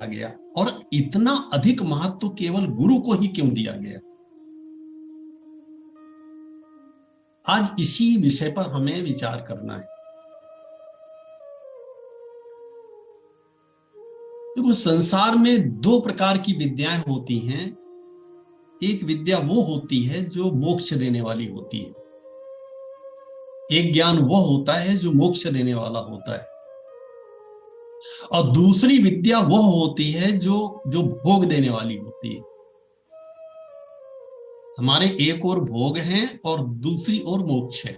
गया और इतना अधिक महत्व केवल गुरु को ही क्यों दिया गया? आज इसी विषय पर हमें विचार करना है। देखो, संसार में दो प्रकार की विद्याएं होती हैं। एक विद्या वो होती है जो मोक्ष देने वाली होती है, एक ज्ञान वो होता है जो मोक्ष देने वाला होता है, और दूसरी विद्या वह होती है जो भोग देने वाली होती है। हमारे एक और भोग हैं और दूसरी ओर मोक्ष है।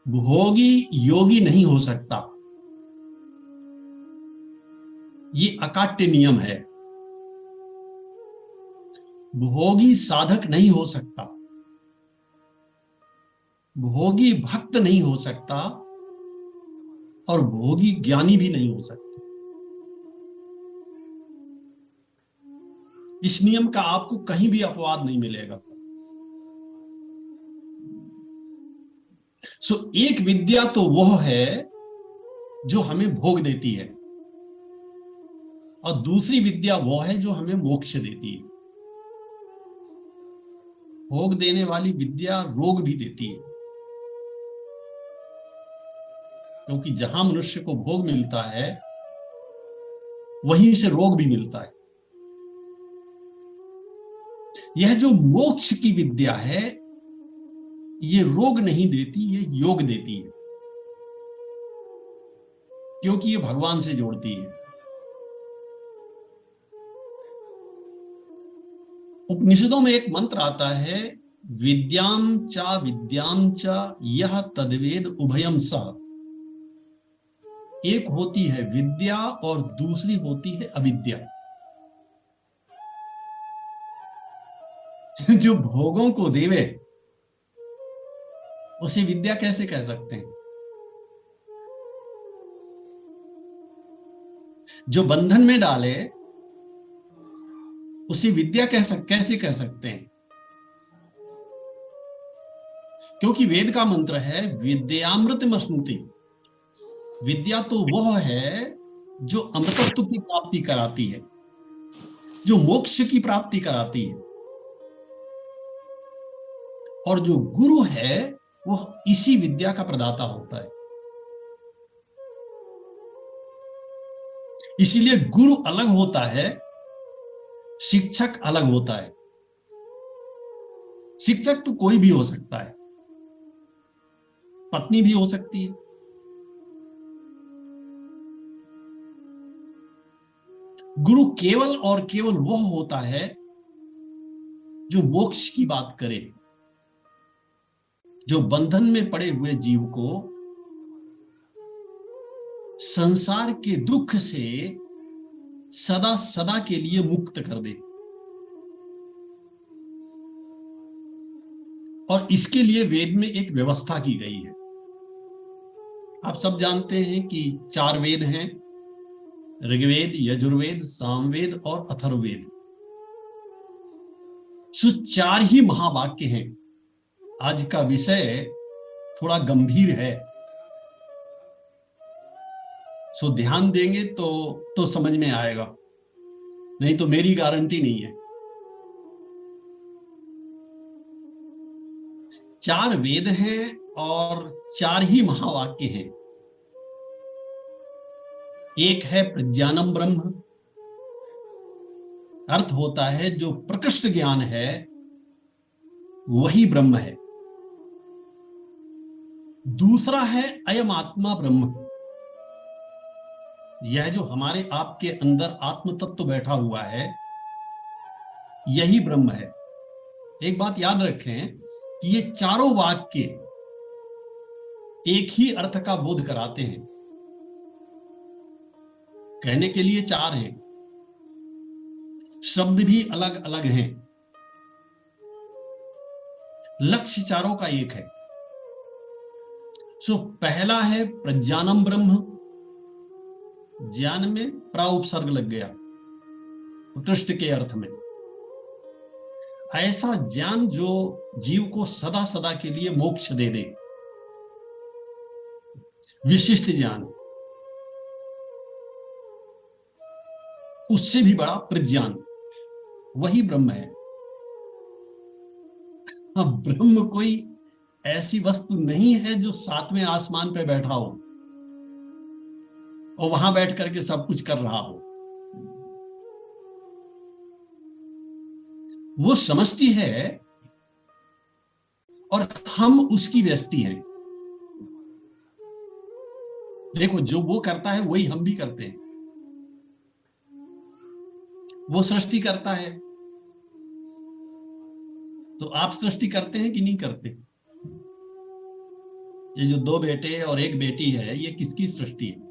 भोगी योगी नहीं हो सकता, ये अकाट्य नियम है। भोगी साधक नहीं हो सकता, भोगी भक्त नहीं हो सकता, और भोगी ज्ञानी भी नहीं हो सकता। इस नियम का आपको कहीं भी अपवाद नहीं मिलेगा। एक विद्या तो वह है जो हमें भोग देती है, और दूसरी विद्या वह है जो हमें मोक्ष देती है। भोग देने वाली विद्या रोग भी देती है, क्योंकि जहां मनुष्य को भोग मिलता है वहीं से रोग भी मिलता है। यह जो मोक्ष की विद्या है, ये रोग नहीं देती, ये योग देती है, क्योंकि ये भगवान से जोड़ती है। उपनिषदों में एक मंत्र आता है, विद्याम च यह तद्वेद उभयम स। एक होती है विद्या और दूसरी होती है अविद्या। जो भोगों को देवे उसे विद्या कैसे कह सकते हैं? जो बंधन में डाले उसे विद्या कैसे कह सकते हैं? क्योंकि वेद का मंत्र है विद्यामृतमश्नुते। विद्या तो वह है जो अमृतत्व की प्राप्ति कराती है, जो मोक्ष की प्राप्ति कराती है, और जो गुरु है वह इसी विद्या का प्रदाता होता है। इसीलिए गुरु अलग होता है, शिक्षक अलग होता है। शिक्षक तो कोई भी हो सकता है, पत्नी भी हो सकती है। गुरु केवल और केवल वह होता है जो मोक्ष की बात करे, जो बंधन में पड़े हुए जीव को संसार के दुख से सदा सदा के लिए मुक्त कर दे। और इसके लिए वेद में एक व्यवस्था की गई है। आप सब जानते हैं कि 4 वेद हैं, ऋग्वेद, यजुर्वेद, सामवेद और अथर्ववेद। 4 ही महावाक्य हैं। आज का विषय थोड़ा गंभीर है, सो ध्यान देंगे तो समझ में आएगा, नहीं तो मेरी गारंटी नहीं है। 4 वेद हैं और 4 ही महावाक्य हैं। एक है प्रज्ञानम ब्रह्म, अर्थ होता है जो प्रकृष्ट ज्ञान है वही ब्रह्म है। दूसरा है अयम आत्मा ब्रह्म, यह जो हमारे आपके अंदर आत्म तत्व बैठा हुआ है यही ब्रह्म है। एक बात याद रखें कि ये चारों वाक्य एक ही अर्थ का बोध कराते हैं। कहने के लिए 4 हैं, शब्द भी अलग अलग हैं, लक्ष्य चारों का एक है। पहला है प्रज्ञानम ब्रह्म, ज्ञान में प्रा उपसर्ग लग गया उत्कृष्ट के अर्थ में। ऐसा ज्ञान जो जीव को सदा सदा के लिए मोक्ष दे दे, विशिष्ट ज्ञान, उससे भी बड़ा प्रज्ञान, वही ब्रह्म है। ब्रह्म कोई ऐसी वस्तु नहीं है जो 7वें आसमान पे बैठा हो और वहां बैठ करके सब कुछ कर रहा हो। वो समष्टि है और हम उसकी व्यष्टि हैं। देखो, जो वो करता है वही हम भी करते हैं। वो सृष्टि करता है तो आप सृष्टि करते हैं कि नहीं करते? ये जो 2 बेटे और 1 बेटी है, ये किसकी सृष्टि है?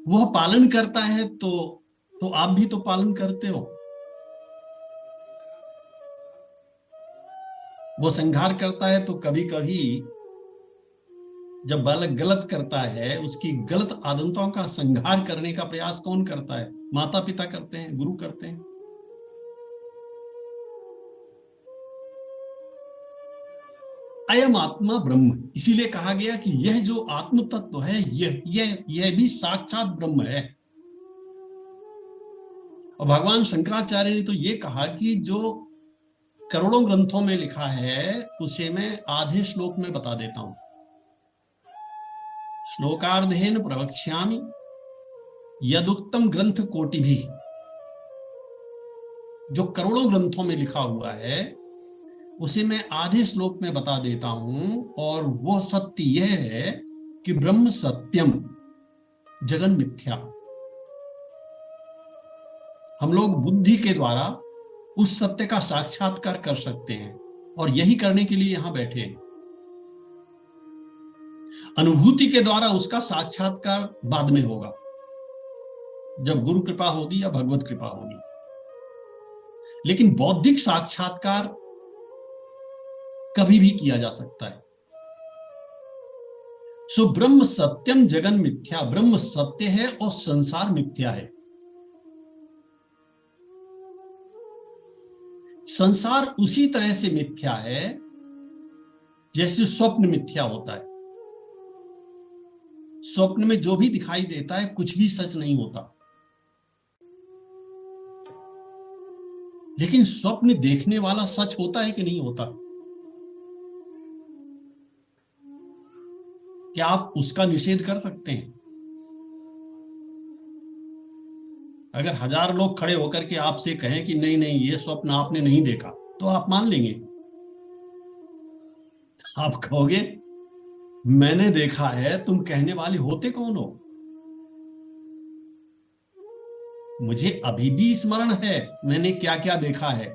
वह पालन करता है तो आप भी तो पालन करते हो। वो संहार करता है तो कभी कभी जब बालक गलत करता है, उसकी गलत आदतों का संहार करने का प्रयास कौन करता है? माता पिता करते हैं, गुरु करते हैं। अयम आत्मा ब्रह्म, इसीलिए कहा गया कि यह जो आत्म तत्व है यह भी साक्षात ब्रह्म है। और भगवान शंकराचार्य ने तो ये कहा कि जो करोड़ों ग्रंथों में लिखा है उसे मैं आधे श्लोक में बता देता हूं। श्लोकार्धेन प्रवक्ष्यामि यदुक्तम ग्रंथ कोटि भी। जो करोड़ों ग्रंथों में लिखा हुआ है उसे मैं आधे श्लोक में बता देता हूं, और वह सत्य यह है कि ब्रह्म सत्यम जगन मिथ्या। हम लोग बुद्धि के द्वारा उस सत्य का साक्षात्कार कर सकते हैं और यही करने के लिए यहां बैठे हैं। अनुभूति के द्वारा उसका साक्षात्कार बाद में होगा, जब गुरु कृपा होगी या भगवत कृपा होगी। लेकिन बौद्धिक साक्षात्कार कभी भी किया जा सकता है। ब्रह्म सत्यम जगन मिथ्या, ब्रह्म सत्य है और संसार मिथ्या है। संसार उसी तरह से मिथ्या है जैसे स्वप्न मिथ्या होता है। स्वप्न में जो भी दिखाई देता है कुछ भी सच नहीं होता, लेकिन स्वप्न देखने वाला सच होता है कि नहीं होता? क्या आप उसका निषेध कर सकते हैं? अगर 1000 लोग खड़े होकर के आपसे कहें कि नहीं नहीं ये स्वप्न आपने नहीं देखा, तो आप मान लेंगे? आप कहोगे मैंने देखा है, तुम कहने वाले होते कौन हो? मुझे अभी भी स्मरण है मैंने क्या क्या देखा है।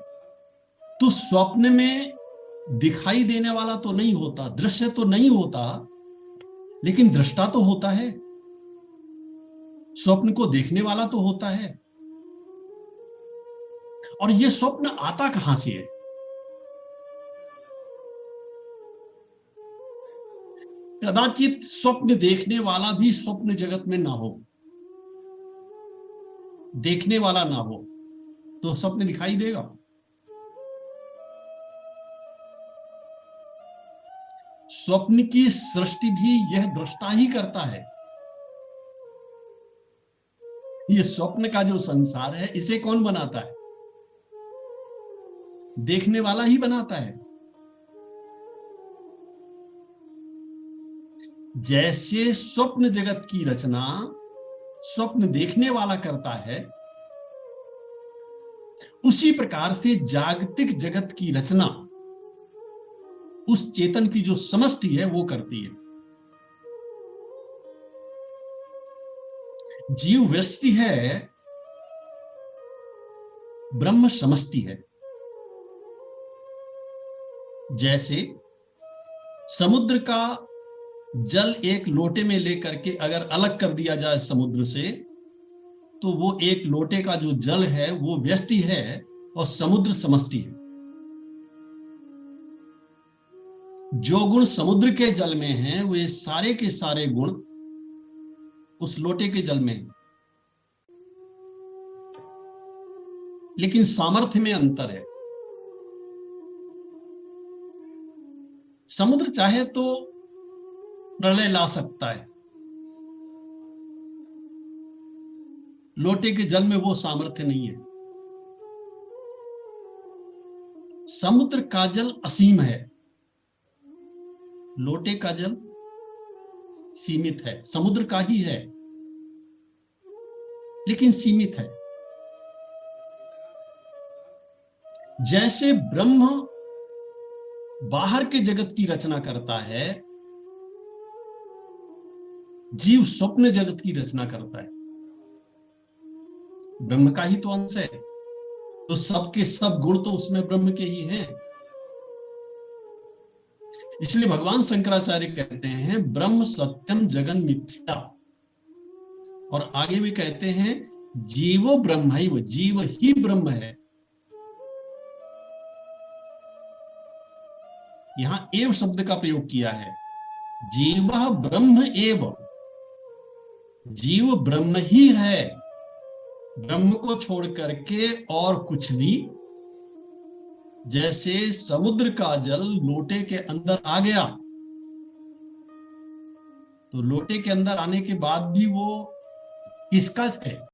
तो स्वप्न में दिखाई देने वाला तो नहीं होता, दृश्य तो नहीं होता, लेकिन दृष्टा तो होता है, स्वप्न को देखने वाला तो होता है। और यह स्वप्न आता कहां से है? कदाचित स्वप्न देखने वाला भी स्वप्न जगत में ना हो, देखने वाला ना हो, तो स्वप्न दिखाई देगा? स्वप्न की सृष्टि भी यह दृष्टा ही करता है। ये स्वप्न का जो संसार है, इसे कौन बनाता है? देखने वाला ही बनाता है। जैसे स्वप्न जगत की रचना स्वप्न देखने वाला करता है, उसी प्रकार से जागतिक जगत की रचना उस चेतन की जो समष्टि है वो करती है। जीव व्यष्टि है, ब्रह्म समष्टि है। जैसे समुद्र का जल एक लोटे में लेकर के अगर अलग कर दिया जाए समुद्र से, तो वो एक लोटे का जो जल है वो व्यष्टि है और समुद्र समष्टि है। जो गुण समुद्र के जल में हैं, वे सारे के सारे गुण उस लोटे के जल में हैं, लेकिन सामर्थ्य में अंतर है। समुद्र चाहे तो प्रलय ला सकता है, लोटे के जल में वो सामर्थ्य नहीं है। समुद्र का जल असीम है, लोटे का जल सीमित है। समुद्र का ही है लेकिन सीमित है। जैसे ब्रह्म बाहर के जगत की रचना करता है, जीव स्वप्न जगत की रचना करता है। ब्रह्म का ही तो अंश है, तो सबके सब गुण तो उसमें ब्रह्म के ही हैं। इसलिए भगवान शंकराचार्य कहते हैं ब्रह्म सत्यम जगन मिथ्या, और आगे भी कहते हैं जीवो ब्रह्मैव, जीव ही ब्रह्म है। यहां एव शब्द का प्रयोग किया है। जीव ब्रह्म एव, जीव ब्रह्म ही है। ब्रह्म को छोड़ करके और कुछ भी। जैसे समुद्र का जल लोटे के अंदर आ गया, तो लोटे के अंदर आने के बाद भी वो किसका है?